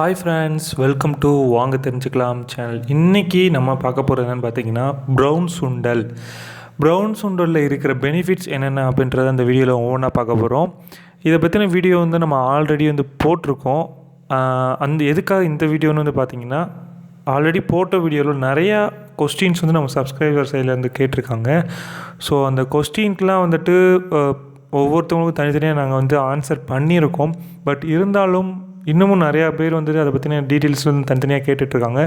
Hi friends, welcome to வாங்க தெரிஞ்சுக்கலாம் channel. இன்றைக்கி நம்ம பார்க்க போகிறது என்னென்னு பார்த்தீங்கன்னா ப்ரௌன் சுண்டல். ப்ரௌன் சுண்டலில் இருக்கிற பெனிஃபிட்ஸ் என்னென்ன அப்படின்றத அந்த வீடியோவில் ஒவ்வொன்றா பார்க்க போகிறோம். இதை பற்றின வீடியோ நம்ம ஆல்ரெடி போட்டிருக்கோம். எதுக்காக இந்த வீடியோன்னு பார்த்திங்கன்னா, ஆல்ரெடி போட்ட வீடியோவில் நிறையா கொஸ்டின்ஸ் நம்ம சப்ஸ்கிரைபர் சைட்லேருந்து கேட்டிருக்காங்க. ஸோ அந்த கொஸ்டின்க்கெலாம் ஒவ்வொருத்தவங்களுக்கும் தனித்தனியாக நாங்கள் ஆன்சர் பண்ணியிருக்கோம். பட் இருந்தாலும் இன்னமும் நிறையா பேர் அதை பற்றின டீட்டெயில்ஸ் தனித்தனியாக கேட்டுட்ருக்காங்க.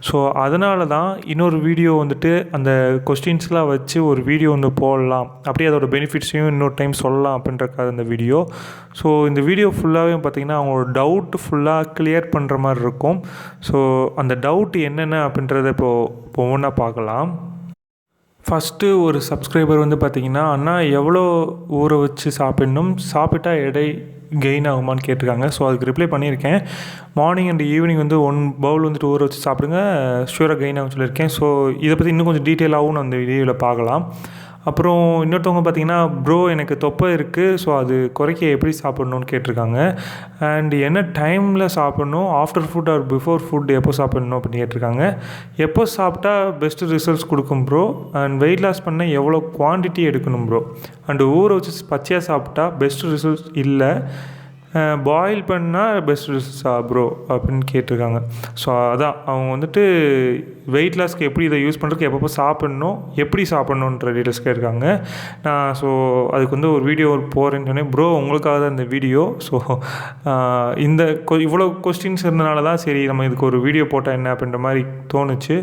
ஸோ அதனால தான் இன்னொரு வீடியோ அந்த கொஸ்டின்ஸ்லாம் வச்சு ஒரு வீடியோ போடலாம், அப்படியே அதோடய பெனிஃபிட்ஸையும் இன்னொரு டைம் சொல்லலாம் அப்படின்றக்காக இந்த வீடியோ. ஸோ இந்த வீடியோ ஃபுல்லாகவே பார்த்திங்கன்னா அவங்களோட டவுட் ஃபுல்லாக கிளியர் பண்ணுற மாதிரி இருக்கும். ஸோ அந்த டவுட் என்னென்ன அப்படின்றத இப்போ ஒவ்வொன்றா பார்க்கலாம். ஃபஸ்ட்டு ஒரு சப்ஸ்கிரைபர் பார்த்திங்கன்னா, அண்ணா எவ்வளோ ஊற வச்சு சாப்பிட்டா எடை கெயின் ஆகுமான்னு கேட்டிருக்காங்க. ஸோ அதுக்கு ரிப்ளை பண்ணியிருக்கேன். மார்னிங் அண்ட் ஈவினிங் 1 பவுல் ஊற வச்சு சாப்பிடுங்க, ஷூராக கெயின் ஆகும்னு சொல்லியிருக்கேன். ஸோ இதை பற்றி இன்னும் கொஞ்சம் டீட்டெயிலாகவும் நான் அந்த வீடியோவில் பார்க்கலாம். அப்புறம் இன்னொருத்தவங்க பார்த்திங்கன்னா, ப்ரோ எனக்கு தொப்பை இருக்குது, ஸோ அது குறைக்க எப்படி சாப்பிட்ணுன்னு கேட்டிருக்காங்க. அண்ட் என்ன டைமில் சாப்பிட்ணும், after food or before food எப்போ சாப்பிட்ணும் அப்படின்னு கேட்டிருக்காங்க. எப்போ சாப்பிட்டா பெஸ்ட்டு ரிசல்ட்ஸ் கொடுக்கும் ப்ரோ, அண்ட் வெயிட் லாஸ் பண்ண எவ்வளோ குவான்டிட்டி எடுக்கணும் ப்ரோ, அண்டு ஊற வச்சு பச்சையாக சாப்பிட்டா பெஸ்ட்டு ரிசல்ட்ஸ் இல்லை, பாயில் பண்ணால் பெஸ்ட் ரிசல்ட்ஸா ப்ரோ அப்படின்னு கேட்டிருக்காங்க. ஸோ அதான் அவங்க வெயிட் லாஸ்க்கு எப்படி இதை யூஸ் பண்ணுறதுக்கு எப்பப்போ சாப்பிட்ணும், எப்படி சாப்பிட்ணுன்ற டீட்டெயில்ஸ் கேட்டிருக்காங்க. நான் அதுக்கு ஒரு வீடியோ போகிறேன்னு சொன்னேன். ப்ரோ உங்களுக்காக தான் இந்த வீடியோ. ஸோ இவ்வளோ கொஸ்டின்ஸ் இருந்தனால தான் சரி நம்ம இதுக்கு ஒரு வீடியோ போட்டால் என்ன அப்படின்ற மாதிரி தோணுச்சு.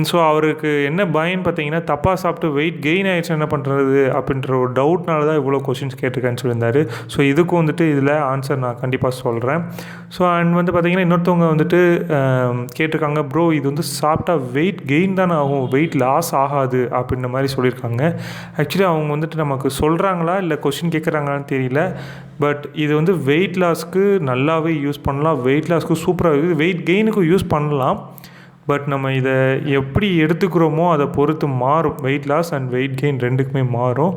ஸோ அவருக்கு என்ன பயன்னு பார்த்தீங்கன்னா, தப்பாக சாப்பிட்டு வெயிட் கெயின் ஆகிடுச்சு என்ன பண்ணுறது அப்படின்ற ஒரு டவுட்னால தான் இவ்வளோ கொஸ்டின்ஸ் கேட்டிருக்கேன்னு சொல்லியிருந்தார். ஸோ இதுக்கும் இதில் ஆன்சர் நான் கண்டிப்பாக சொல்கிறேன். ஸோ அண்ட் பார்த்தீங்கன்னா இன்னொருத்தவங்க கேட்டிருக்காங்க, ப்ரோ இது சாப்பிட்டா வெயிட் கெயின் தானே ஆகும், வெயிட் லாஸ் ஆகாது அப்படின்ற மாதிரி சொல்லியிருக்காங்க. ஆக்சுவலி அவங்க நமக்கு சொல்கிறாங்களா இல்லை கொஸ்டின் கேட்குறாங்களான்னு தெரியல. பட் இது வெயிட் லாஸ்க்கு நல்லாவே யூஸ் பண்ணலாம், வெயிட் லாஸ்க்கு சூப்பராக இருக்குது, வெயிட் கெயினுக்கும் யூஸ் பண்ணலாம். பட் நம்ம இதை எப்படி எடுத்துக்கிறோமோ அதை பொறுத்து மாறும். Weight loss and weight gain ரெண்டுக்குமே மாறும்.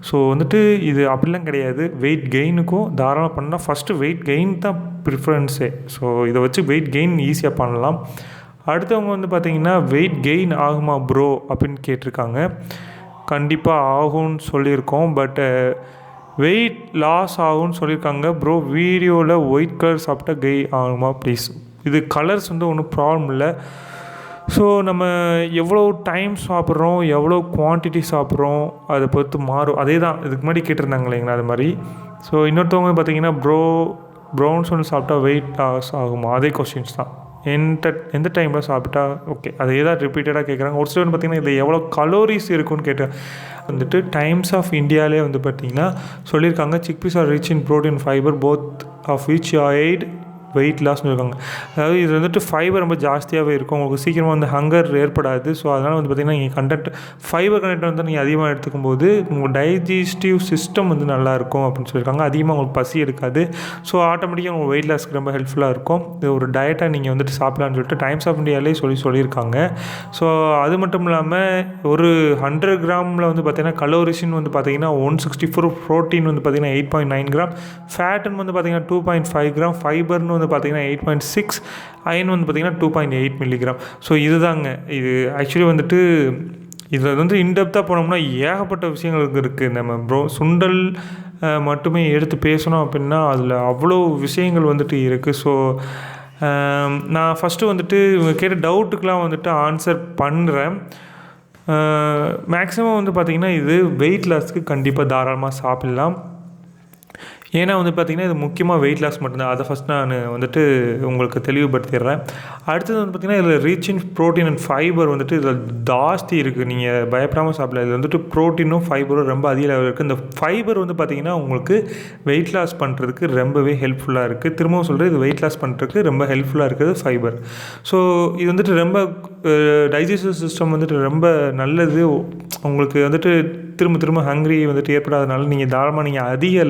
ஸோ இது அப்படிலாம் கிடையாது. வெயிட் கெயினுக்கும் தாராளமாக பண்ணால் ஃபஸ்ட்டு வெயிட் கெயின் தான் ப்ரிஃபரன்ஸே. ஸோ இதை வச்சு வெயிட் கெயின் ஈஸியாக பண்ணலாம். அடுத்தவங்க பார்த்திங்கன்னா, வெயிட் கெயின் ஆகுமா ப்ரோ அப்படின்னு கேட்டிருக்காங்க. கண்டிப்பாக ஆகும்னு சொல்லியிருக்கோம். பட் வெயிட் லாஸ் ஆகும்னு சொல்லியிருக்காங்க. ப்ரோ வீடியோவில் ஒயிட் கலர் சாப்பிட்டா கெயின் ஆகுமா ப்ளீஸ். இது கலர்ஸ் ஒன்றும் ப்ராப்ளம் இல்லை. ஸோ நம்ம எவ்வளோ டைம் சாப்பிட்றோம், எவ்வளோ குவான்டிட்டி சாப்பிட்றோம் அதை பொறுத்து மாறும். அதே தான் இதுக்கு முன்னாடி கேட்டிருந்தாங்க இல்லைங்களா, அது மாதிரி. ஸோ இன்னொருத்தவங்க பார்த்திங்கன்னா, ப்ரௌன் சுண்டல் சாப்பிட்டா வெயிட் லாஸ் ஆகுமா, அதே கொஸ்டின்ஸ் தான். எந்த டைமில் சாப்பிட்டா ஓகே, அதே தான் ரிப்பீட்டடாக கேட்குறாங்க. ஒரு சிலர் பார்த்திங்கன்னா இதில் எவ்வளோ கலோரிஸ் இருக்குன்னு கேட்டால் டைம்ஸ் ஆஃப் இந்தியாவிலே பார்த்திங்கன்னா சொல்லியிருக்காங்க, chickpeas are rich in protein fibre both of which aid weight லாஸ்னு இருக்காங்க. அதாவது இது ஃபைபர் ரொம்ப ஜாஸ்தியாகவே இருக்கும், உங்களுக்கு சீக்கிரமாக ஹங்கர் ஏற்படாது. ஸோ அதனால் பார்த்திங்கன்னா நீங்கள் ஃபைபர் கண்டென்ட் நீங்கள் அதிகமாக எடுத்துக்கும் போது உங்கள் டைஜஸ்டிவ் சிஸ்டம் நல்லாயிருக்கும் அப்படின்னு சொல்லியிருக்காங்க. அதிகமாக உங்களுக்கு பசி எடுக்காது. ஸோ ஆட்டோமேட்டிக்காக உங்கள் வெயிட் லாஸ்க்கு ரொம்ப ஹெல்ப்ஃபுல்லாக இருக்கும். இது ஒரு டயட்டாக நீங்கள் சாப்பிடலான்னு சொல்லிட்டு டைம்ஸ் ஆஃப் இந்தியாவிலே சொல்லியிருக்காங்க. ஸோ அது மட்டும் இல்லாமல் ஒரு 100 கிராமில் பார்த்திங்கன்னா கலோரிஸ்ன்னு பார்த்திங்கன்னா 164, ப்ரோட்டீன் பார்த்திங்கன்னா 8.9 கிராம், ஃபேட்டுன்னு பார்த்திங்கன்னா 2.5 கிராம், ஃபைபர்னு பார்த்திங்கன்னா 8.6, அயன் பார்த்திங்கன்னா 2.8 மில்லிகிராம். ஸோ இதுதாங்க. இது ஆக்சுவலி இதில் இன்டெப்த்தாக போனோம்னா ஏகப்பட்ட விஷயங்கள் இருக்குது. நம்ம சுண்டல் மட்டுமே எடுத்து பேசணும் அப்படின்னா அதில் அவ்வளோ விஷயங்கள் இருக்குது. ஸோ நான் ஃபஸ்ட்டு இவங்க கேட்ட டவுட்டுக்கெலாம் ஆன்சர் பண்ணுறேன். மேக்ஸிமம் பார்த்திங்கன்னா இது வெயிட் லாஸ்க்கு கண்டிப்பாக தாராளமாக சாப்பிட்லாம். ஏன்னா பார்த்திங்கன்னா இது முக்கியமாக வெயிட் லாஸ் மட்டும்தான். அதை ஃபஸ்ட் நான் உங்களுக்கு தெளிவுபடுத்திடுறேன். அடுத்தது பார்த்திங்கன்னா இதில் rich in protein and fibre இதில் ஜாஸ்தி இருக்குது. நீங்கள் பயப்படாமல் சாப்பிடலாம். இதில் ப்ரோட்டீனும் ஃபைபரும் ரொம்ப அதிக லெவல் இருக்குது. இந்த ஃபைபர் பார்த்திங்கன்னா உங்களுக்கு வெயிட் லாஸ் பண்ணுறதுக்கு ரொம்பவே ஹெல்ப்ஃபுல்லாக இருக்குது. திரும்பவும் சொல்கிறேன், இது வெயிட் லாஸ் பண்ணுறதுக்கு ரொம்ப ஹெல்ப்ஃபுல்லாக இருக்குது ஃபைபர். ஸோ இது ரொம்ப டைஜஸ்டிவ் சிஸ்டம் ரொம்ப நல்லது. உங்களுக்கு திரும்ப திரும்ப ஹங்க்ரி ஏற்படாதனால நீங்கள் தாராளமாக அதிக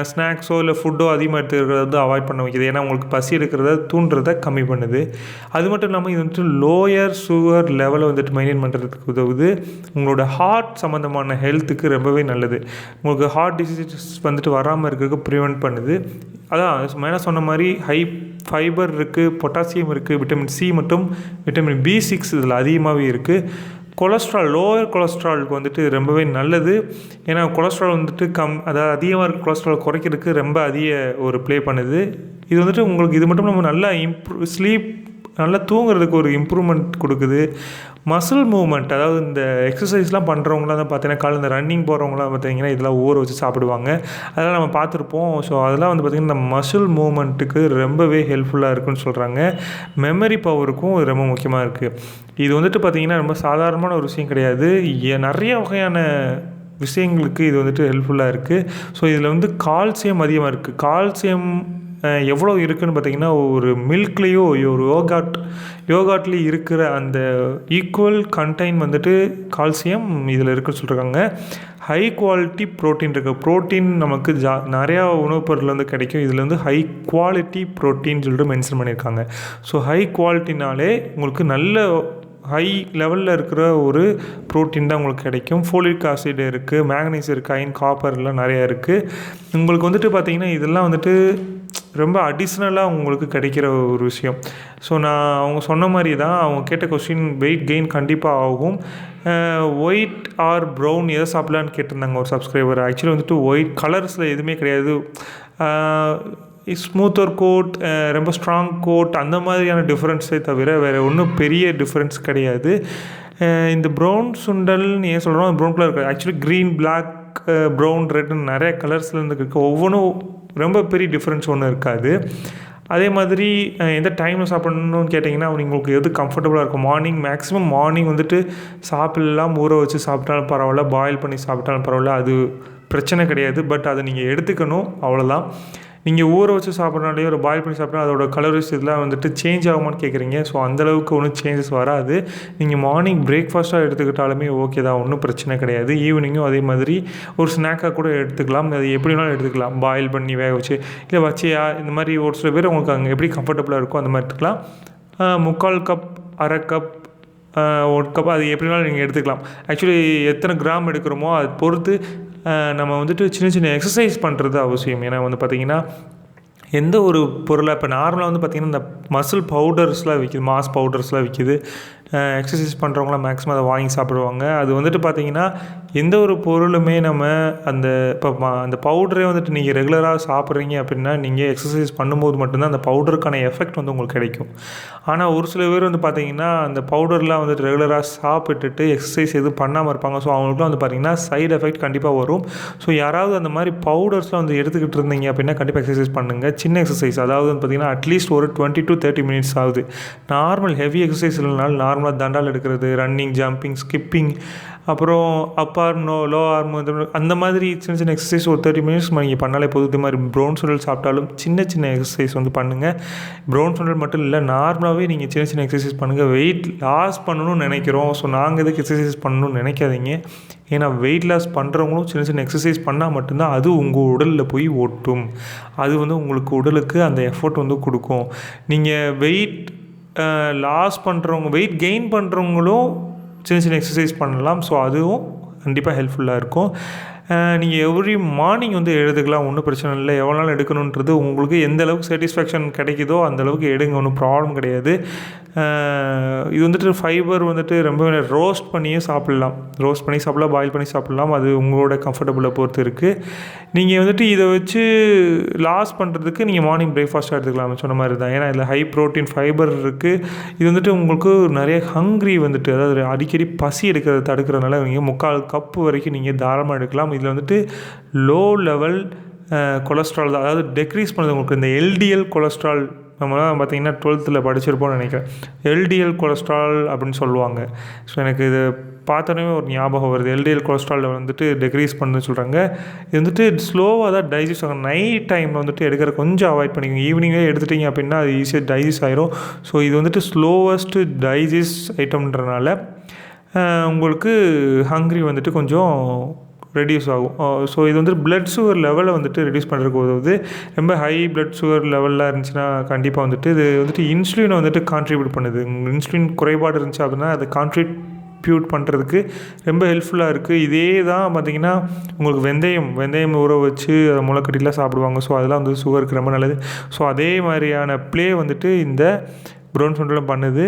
ஸ்நாக்ஸோ இல்லை ஃபுட்டோ அதிகமாக எடுத்துக்கிறத வந்து அவாய்ட் பண்ண வைக்கிது. ஏன்னா உங்களுக்கு பசி எடுக்கிறத தூண்டுறத கம்மி பண்ணுது. அது மட்டும் இல்லாமல் இது வந்துட்டு லோயர் சுகர் லெவலை வந்துட்டு மெயின்டைன் பண்ணுறதுக்கு உதவுது. உங்களோட ஹார்ட் சம்மந்தமான ஹெல்த்துக்கு ரொம்பவே நல்லது. உங்களுக்கு ஹார்ட் டிசீஸ் வந்துட்டு வராமல் இருக்கிறதுக்கு ப்ரிவெண்ட் பண்ணுது. அதான் மேலே சொன்ன மாதிரி ஹை ஃபைபர் இருக்குது, பொட்டாசியம் இருக்குது, விட்டமின் சி மற்றும் விட்டமின் B6 இதில் அதிகமாகவே இருக்குது. கொலஸ்ட்ரால், லோயர் கொலஸ்ட்ராலுக்கு வந்துட்டு ரொம்பவே நல்லது. ஏன்னா கொலஸ்ட்ரால் வந்துட்டு அதாவது அதிகமாக இருக்க கொலஸ்ட்ரால் குறைக்கிறதுக்கு ரொம்ப அதிக ஒரு ப்ளே பண்ணுது. இது வந்துட்டு உங்களுக்கு இது மட்டும் நம்ம நல்லா ஸ்லீப் நல்லா தூங்குறதுக்கு ஒரு இம்ப்ரூவ்மெண்ட் கொடுக்குது. மசில் மூவ்மெண்ட், அதாவது இந்த எக்ஸசைஸ்லாம் பண்ணுறவங்களாம் தான் பார்த்தீங்கன்னா காலையில் இந்த ரன்னிங் போகிறவங்களாம் பார்த்தீங்கன்னா இதெல்லாம் ஊற வச்சு சாப்பிடுவாங்க. அதெல்லாம் நம்ம பார்த்துருப்போம். ஸோ அதெல்லாம் வந்து பார்த்திங்கன்னா இந்த மசில் மூவ்மெண்ட்டுக்கு ரொம்பவே ஹெல்ப்ஃபுல்லாக இருக்குதுன்னு சொல்கிறாங்க. மெமரி பவருக்கும் இது ரொம்ப முக்கியமாக இருக்குது. இது வந்துட்டு பார்த்திங்கன்னா ரொம்ப சாதாரணமான ஒரு விஷயம் கிடையாது. நிறைய வகையான விஷயங்களுக்கு இது வந்துட்டு ஹெல்ப்ஃபுல்லாக இருக்குது. ஸோ இதில் வந்து கால்சியம் அதிகமாக இருக்குது. கால்சியம் எவ்வளோ இருக்குதுன்னு பார்த்திங்கன்னா ஒரு மில்க்லேயோ ஒரு யோகாட்லேயும் இருக்கிற அந்த ஈக்குவல் கண்டெயின் வந்துட்டு கால்சியம் இதில் இருக்குன்னு சொல்லியிருக்காங்க. ஹை குவாலிட்டி ப்ரோட்டீன் இருக்குது. ப்ரோட்டீன் நமக்கு நிறையா உணவுப் பொருள் வந்து கிடைக்கும். இதில் வந்து ஹை குவாலிட்டி ப்ரோட்டீன் சொல்லிட்டு மென்ஷன் பண்ணியிருக்காங்க. ஸோ ஹை குவாலிட்டினாலே உங்களுக்கு நல்ல ஹை லெவலில் இருக்கிற ஒரு ப்ரோட்டீன் தான் உங்களுக்கு கிடைக்கும். ஃபோலிக் ஆசிட் இருக்குது, மேக்னீஸ் இருக்குது, அயன், காப்பர்லாம் நிறையா இருக்குது. உங்களுக்கு வந்துட்டு பார்த்திங்கன்னா இதெல்லாம் வந்துட்டு ரொம்ப அடிஷ்னலாக உங்களுக்கு கிடைக்கிற ஒரு விஷயம். ஸோ அவங்க சொன்ன மாதிரி தான் அவங்க கேட்ட கொஸ்டின் வெயிட் கெயின் கண்டிப்பாக ஆகும். ஒயிட் ஆர் ப்ரௌன் எதை சாப்பிட்லான்னு கேட்டிருந்தாங்க ஒரு சப்ஸ்கிரைபர். ஆக்சுவலி வந்துட்டு ஒயிட் கலர்ஸில் எதுவுமே கிடையாது. ஸ்மூத்தர் கோட், ரொம்ப ஸ்ட்ராங் கோட் அந்த மாதிரியான டிஃப்ரென்ஸே தவிர வேறு ஒன்றும் பெரிய டிஃப்ரென்ஸ் கிடையாது. இந்த ப்ரௌன் சுண்டல்னு ஏன் சொல்கிறோம், ப்ரௌன் கலர் இருக்குது. ஆக்சுவலி க்ரீன், பிளாக், ப்ரௌன், ரெட்டுன்னு நிறைய கலர்ஸ்லேருந்து இருக்குது. ஒவ்வொன்றும் ரொம்ப பெரிய டிஃப்ரென்ஸ் ஒன்றும் இருக்காது. அதே மாதிரி எந்த டைமில் சாப்பிட்ணுன்னு கேட்டிங்கன்னா உங்களுக்கு எது கம்ஃபர்டபுளாக இருக்கும். மேக்ஸிமம் மார்னிங் வந்துட்டு சாப்பிடலாம், ஊற வச்சு சாப்பிட்டாலும் பரவாயில்ல, பாயில் பண்ணி சாப்பிட்டாலும் பரவாயில்ல, அது பிரச்சனை கிடையாது. பட் அதை நீங்கள் எடுத்துக்கணும், அவ்வளோதான். நீங்கள் ஊற வச்சு சாப்பிட்றனாலே ஒரு பாயில் பண்ணி சாப்பிட்றா அதோட கலோரிஸ் இதெல்லாம் வந்துட்டு சேஞ்ச் ஆகுமான்னு கேட்குறீங்க. ஸோ அந்தளவுக்கு ஒன்றும் சேஞ்சஸ் வராது. நீங்கள் மார்னிங் பிரேக்ஃபாஸ்ட்டாக எடுத்துக்கிட்டாலுமே ஓகே தான், ஒன்றும் பிரச்சனை கிடையாது. ஈவினிங்கும் அதே மாதிரி ஒரு ஸ்நாக்காக கூட எடுத்துக்கலாம். அது எப்படி வேணாலும் எடுத்துக்கலாம். பாயில் பண்ணி வேக வச்சு இல்லை வச்சியா இந்த மாதிரி ஒரு சில பேர் உங்களுக்கு அங்கே எப்படி கம்ஃபர்டபுளாக இருக்கோ அந்த மாதிரி எடுத்துக்கலாம். 3/4 கப், அரை கப், 1 கப் அது எப்படி வேணாலும் நீங்கள் எடுத்துக்கலாம். ஆக்சுவலி எத்தனை கிராம் எடுக்கிறோமோ அதை பொறுத்து நம்ம வந்துட்டு சின்ன சின்ன எக்ஸசைஸ் பண்ணுறது அவசியம். ஏன்னா வந்து பார்த்திங்கன்னா எந்த ஒரு பொருளை இப்போ நார்மலாக வந்து பார்த்திங்கன்னா இந்த மசில் பவுடர்ஸ்லாம் விற்கிது, மாஸ் பவுடர்ஸ்லாம் விற்கிது. எக்ஸசைஸ் பண்ணுறவங்களாம் மேக்ஸிமம் அதை வாங்கி சாப்பிடுவாங்க. அது வந்துட்டு பார்த்திங்கன்னா எந்த ஒரு பொருளுமே நம்ம இப்போ அந்த பவுடரே வந்துட்டு நீங்கள் ரெகுலராக சாப்பிட்றீங்க அப்படின்னா நீங்கள் எக்ஸசைஸ் பண்ணும்போது மட்டும்தான் அந்த பவுடருக்கான எஃபெக்ட் வந்து உங்களுக்கு கிடைக்கும். ஆனால் ஒரு சில பேர் வந்து பார்த்திங்கன்னா அந்த பவுடர்லாம் வந்துட்டு ரெகுலராக சாப்பிட்டுட்டு எக்ஸசைஸ் எதுவும் பண்ணாமல் இருப்பாங்க. ஸோ அவங்களுக்குலாம் வந்து பார்த்திங்கன்னா சைடு எஃபெக்ட் கண்டிப்பாக வரும். ஸோ யாராவது அந்த மாதிரி பவுடர்ஸ்லாம் வந்து எடுத்துக்கிட்டு இருந்தீங்க அப்படின்னா கண்டிப்பாக எக்ஸசைஸ் பண்ணுங்கள். சின்ன எக்ஸசைஸ், அதாவது வந்து பார்த்திங்கன்னா அட்லீஸ்ட் ஒரு 20 to 30 மினிட்ஸ் ஆகுது. நார்மல் ஹெவி எக்ஸசைஸ் இல்லைனாலும் நார்மலாக தண்டால் எடுக்கிறது, ரன்னிங், ஜம்பிங், ஸ்கிப்பிங், அப்புறம் அப் ஆர்ம், லோ ஆர்ம், அந்த மாதிரி சின்ன சின்ன எக்ஸசைஸ் ஒரு 30 மினிட்ஸ் நீங்கள் பண்ணாலே போதும். இது மாதிரி ப்ரௌன் சுண்டல் சாப்பிட்டாலும் சின்ன சின்ன எக்ஸசைஸ் வந்து பண்ணுங்கள். ப்ரௌன் சுண்டல் மட்டும் இல்லை, நார்மலாகவே நீங்கள் சின்ன சின்ன எக்ஸசைஸ் பண்ணுங்கள். வெயிட் லாஸ் பண்ணணும்னு நினைக்கிறோம், ஸோ நாங்கள் எதுக்கு எக்ஸசைஸ் பண்ணணும்னு நினைக்காதீங்க. ஏன்னா வெயிட் லாஸ் பண்ணுறவங்களும் சின்ன சின்ன எக்ஸசைஸ் பண்ணால் மட்டும்தான் அது உங்கள் உடலில் போய் ஒட்டும். அது வந்து உங்களுக்கு உடலுக்கு அந்த எஃபோர்ட் வந்து கொடுக்கும். நீங்கள் வெயிட் லாஸ் பண்ணுறவங்க, வெயிட் கெயின் பண்ணுறவங்களும் சின்ன சின்ன எக்ஸசைஸ் பண்ணலாம். ஸோ அதுவும் கண்டிப்பாக ஹெல்ப்ஃபுல்லாக இருக்கும். நீங்கள் எவ்ரி மார்னிங் வந்து எடுத்துக்கலாம், ஒன்றும் பிரச்சனை இல்லை. எவ்வளோ நாள் எடுக்கணுன்றது உங்களுக்கு எந்த அளவுக்கு சாட்டிஸ்ஃபேக்ஷன் கிடைக்குதோ அந்தளவுக்கு எடுங்க, ஒன்றும் ப்ராப்ளம் கிடையாது. இது வந்துட்டு ஃபைபர் வந்துட்டு ரொம்ப ரோஸ்ட் பண்ணியும் சாப்பிட்லாம், பாயில் பண்ணி சாப்பிட்லாம். அது உங்களோட கம்ஃபர்டபுளை பொறுத்து இருக்குது. நீங்கள் வந்துட்டு இதை வச்சு லாஸ் பண்ணுறதுக்கு நீங்கள் மார்னிங் பிரேக்ஃபாஸ்ட்டாக எடுத்துக்கலாம், சொன்ன மாதிரி தான். ஏன்னா இதில் ஹை ப்ரோட்டீன், ஃபைபர் இருக்குது. இது வந்துட்டு உங்களுக்கு நிறைய ஹங்க்ரி வந்துட்டு, அதாவது அடிக்கடி பசி எடுக்கிறத தடுக்கிறதுனால நீங்கள் 3/4 கப்பு வரைக்கும் நீங்கள் தாராளமாக எடுக்கலாம். இதில் வந்துட்டு லோ லெவல் கொலஸ்ட்ரால் தான், அதாவது டெக்ரீஸ் பண்ணுறது உங்களுக்கு இந்த எல்டிஎல் கொலஸ்ட்ரால். நம்மளாம் பார்த்திங்கன்னா 12th படிச்சிருப்போம்னு நினைக்கிறேன். எல்டிஎல் கொலஸ்ட்ரால் அப்படின்னு சொல்லுவாங்க. ஸோ எனக்கு இது பார்த்தோன்னே ஒரு ஞாபகம் வருது. எல்டிஎல் கொலஸ்ட்ரால் வந்துட்டு டெக்ரீஸ் பண்ணுன்னு சொல்கிறாங்க. இது வந்துட்டு ஸ்லோவாக தான் டைஜஸ்ட் ஆகும். நைட் டைமில் வந்துட்டு எடுக்கிற கொஞ்சம் அவாய்ட் பண்ணிக்கோங்க. ஈவினிங்கே எடுத்துட்டிங்க அப்படின்னா அது ஈஸியாக டைஜஸ்ட் ஆகிரும். ஸோ இது வந்துட்டு ஸ்லோவஸ்ட்டு டைஜஸ்ட் ஐட்டம்ன்றனால உங்களுக்கு ஹங்க்ரி வந்துட்டு கொஞ்சம் ரெடியூஸ் ஆகும். ஸோ இது வந்துட்டு பிளட் சுகர் லெவலை வந்துட்டு ரெடியூஸ் பண்ணுறதுக்கு உதவுது. ரொம்ப ஹை பிளட் சுகர் லெவல்லாம் இருந்துச்சுன்னா கண்டிப்பாக வந்துட்டு இது வந்துட்டு இன்சுலினை வந்துட்டு கான்ட்ரிபியூட் பண்ணுது. இன்சுலின் குறைபாடு இருந்துச்சு அப்படின்னா அதை கான்ட்ரிபியூட் பண்ணுறதுக்கு ரொம்ப ஹெல்ப்ஃபுல்லாக இருக்குது. இதே தான் பார்த்திங்கன்னா உங்களுக்கு வெந்தயம் ஊற வச்சு அதை முளைக்கட்டிலாம் சாப்பிடுவாங்க. ஸோ அதெல்லாம் வந்து சுகருக்கு ரொம்ப நல்லது. ஸோ அதே மாதிரியான ப்ளே வந்துட்டு இந்த ப்ரௌன் சுண்டலும் பண்ணுது.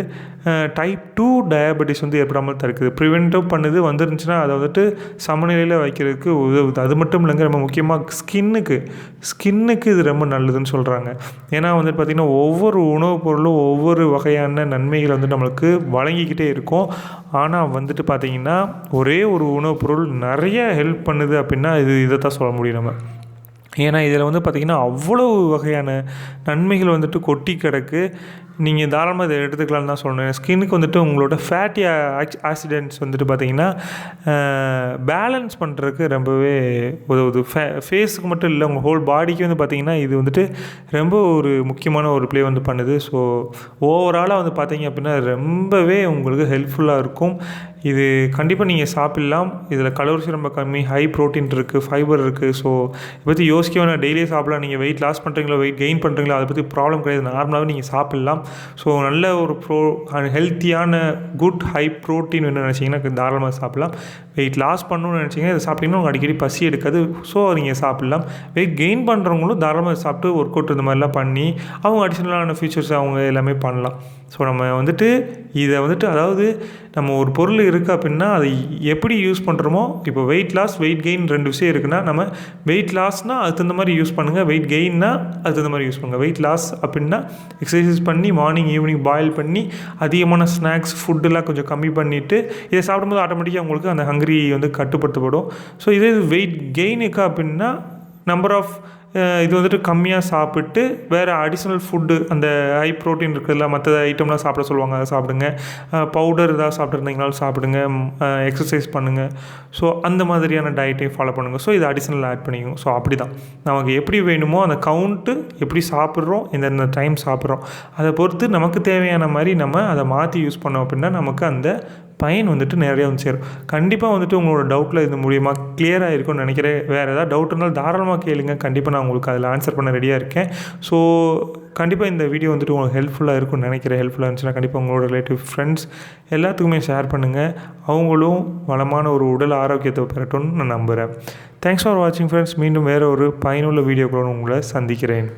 டைப் 2 டயபெட்டிஸ் வந்து ஏற்படாமல் தடுக்குது. ப்ரிவென்ட்டும் பண்ணுது. வந்துருந்துச்சுன்னா அதை வந்துட்டு சமநிலையில் வைக்கிறதுக்கு உதவுது. அது மட்டும் இல்லைங்க, ரொம்ப முக்கியமாக ஸ்கின்னுக்கு இது ரொம்ப நல்லதுன்னு சொல்கிறாங்க. ஏன்னா வந்துட்டு பார்த்திங்கன்னா ஒவ்வொரு உணவுப் பொருளும் ஒவ்வொரு வகையான நன்மைகளை வந்து நம்மளுக்கு வழங்கிக்கிட்டே இருக்கும். ஆனால் வந்துட்டு பார்த்திங்கன்னா ஒரே ஒரு உணவுப் பொருள் நிறைய ஹெல்ப் பண்ணுது அப்படின்னா இதை தான் சொல்ல முடியும் நம்ம. ஏன்னா இதில் வந்து பார்த்திங்கன்னா அவ்வளோ வகையான நன்மைகள் வந்துட்டு கொட்டி கிடக்கு. நீங்கள் தாராளமாக இதை எடுத்துக்கலான்னு தான் சொல்கிறேன். ஸ்கின்னுக்கு வந்துட்டு உங்களோட ஃபேட்டி ஆக்சிடென்ட்ஸ் வந்துட்டு பார்த்திங்கன்னா பேலன்ஸ் பண்ணுறதுக்கு ரொம்பவே உதவுது. ஃபேஸுக்கு மட்டும் இல்லை, உங்கள் ஹோல் பாடிக்கு வந்து பார்த்திங்கன்னா இது வந்துட்டு ரொம்ப ஒரு முக்கியமான ஒரு ப்ளே வந்து பண்ணுது. ஸோ ஓவராலாக வந்து பார்த்திங்க அப்படின்னா ரொம்பவே உங்களுக்கு ஹெல்ப்ஃபுல்லாக இருக்கும். இது கண்டிப்பாக நீங்கள் சாப்பிட்லாம். இதில் கலோரிஸ் ரொம்ப கம்மி, ஹை ப்ரோட்டீன் இருக்குது, ஃபைபர் இருக்குது. ஸோ இதை பற்றி யோசிக்க வேணாம், டெய்லியே சாப்பிட்லாம். நீங்கள் வெயிட் லாஸ் பண்ணுறீங்களோ வெயிட் கெயின் பண்ணுறீங்களோ அதை பற்றி ப்ராப்ளம் கிடையாது. நார்மலாகவே நீங்கள் சாப்பிட்லாம். ஸோ நல்ல ஒரு ஹெல்த்தியான குட் ஹை ப்ரோட்டீன் வேணும்னு நினச்சிங்கன்னா தாராளமாக சாப்பிட்லாம். வெயிட் லாஸ் பண்ணணும்னு நினச்சிங்கன்னா இதை சாப்பிட்டிங்கன்னா உங்களுக்கு அடிக்கடி பசி எடுக்காது. ஸோ நீங்கள் சாப்பிட்லாம். வெயிட் கெயின் பண்ணுறவங்களும் தாராளமாக சாப்பிட்டு ஒர்க் அவுட் இந்த மாதிரிலாம் பண்ணி அவங்க அடிஷ்னலான ஃபீச்சர்ஸ் அவங்க எல்லாமே பண்ணலாம். ஸோ நம்ம வந்துட்டு இதை வந்துட்டு அதாவது நம்ம ஒரு பொருள் இருக்குது அப்படின்னா அதை எப்படி யூஸ் பண்ணுறோமோ, இப்போ வெயிட் லாஸ் வெயிட் கெயின் 2 விஷயம் இருக்குன்னா நம்ம வெயிட் லாஸ்னால் அதுக்கு தகுந்த மாதிரி யூஸ் பண்ணுங்கள், வெயிட் கெயின்னா அதுக்கு தகுந்த மாதிரி யூஸ் பண்ணுங்கள். வெயிட் லாஸ் அப்படின்னா எக்ஸசைஸ் பண்ணி மார்னிங் ஈவினிங் பாயில் பண்ணி அதிகமான ஸ்நாக்ஸ் ஃபுட்டெல்லாம் கொஞ்சம் கம்மி பண்ணிவிட்டு இதை சாப்பிடும்போது ஆட்டோமேட்டிக்காக உங்களுக்கு அந்த ஹங்கரி வந்து கட்டுப்படுத்தப்படும். ஸோ இதே வெயிட் கெயினுக்கு அப்படின்னா நம்பர் ஆஃப் இது வந்துட்டு கம்மியாக சாப்பிட்டு வேறு அடிஷ்னல் ஃபுட்டு அந்த ஹை ப்ரோட்டீன் இருக்கிறதுல மற்ற ஐட்டம்லாம் சாப்பிட சொல்லுவாங்க, அதை சாப்பிடுங்க. பவுடர் ஏதாவது சாப்பிட்ருந்தீங்கனாலும் சாப்பிடுங்க. எக்ஸசைஸ் பண்ணுங்கள். ஸோ அந்த மாதிரியான டயட்டையும் ஃபாலோ பண்ணுங்கள். ஸோ இது அடிஷ்னல் ஆட் பண்ணிக்கோங்க. ஸோ அப்படி தான் நமக்கு எப்படி வேணுமோ அந்த கவுண்ட்டு எப்படி சாப்பிட்றோம், இந்த டைம் சாப்பிட்றோம் அதை பொறுத்து நமக்கு தேவையான மாதிரி நம்ம அதை மாற்றி யூஸ் பண்ணோம் அப்படின்னா நமக்கு அந்த பயன் வந்துட்டு நிறையா வந்து சேரும். கண்டிப்பாக வந்துட்டு உங்களோட டவுட்டில் இது மூலியமாக கிளியராக இருக்கும்னு நினைக்கிறேன். வேறு ஏதாவது டவுட் இருந்தாலும் தாராளமாக கேளுங்க. கண்டிப்பாக நான் உங்களுக்கு அதில் ஆன்சர் பண்ண ரெடியாக இருக்கேன். ஸோ கண்டிப்பாக இந்த வீடியோ வந்துட்டு உங்களுக்கு ஹெல்ப்ஃபுல்லாக இருக்கும்னு நினைக்கிறேன். ஹெல்ப்ஃபுல்லாக இருந்துச்சுன்னா கண்டிப்பாக உங்களோட ரிலேட்டிவ் ஃப்ரெண்ட்ஸ் எல்லாத்துக்குமே ஷேர் பண்ணுங்கள். அவங்களும் வளமான ஒரு உடல் ஆரோக்கியத்தை பெறட்டும்னு நான் நம்புகிறேன். தேங்க்ஸ் ஃபார் வாட்சிங் ஃப்ரெண்ட்ஸ். மீண்டும் வேறு ஒரு பயனுள்ள வீடியோக்களோடு உங்களை சந்திக்கிறேன்.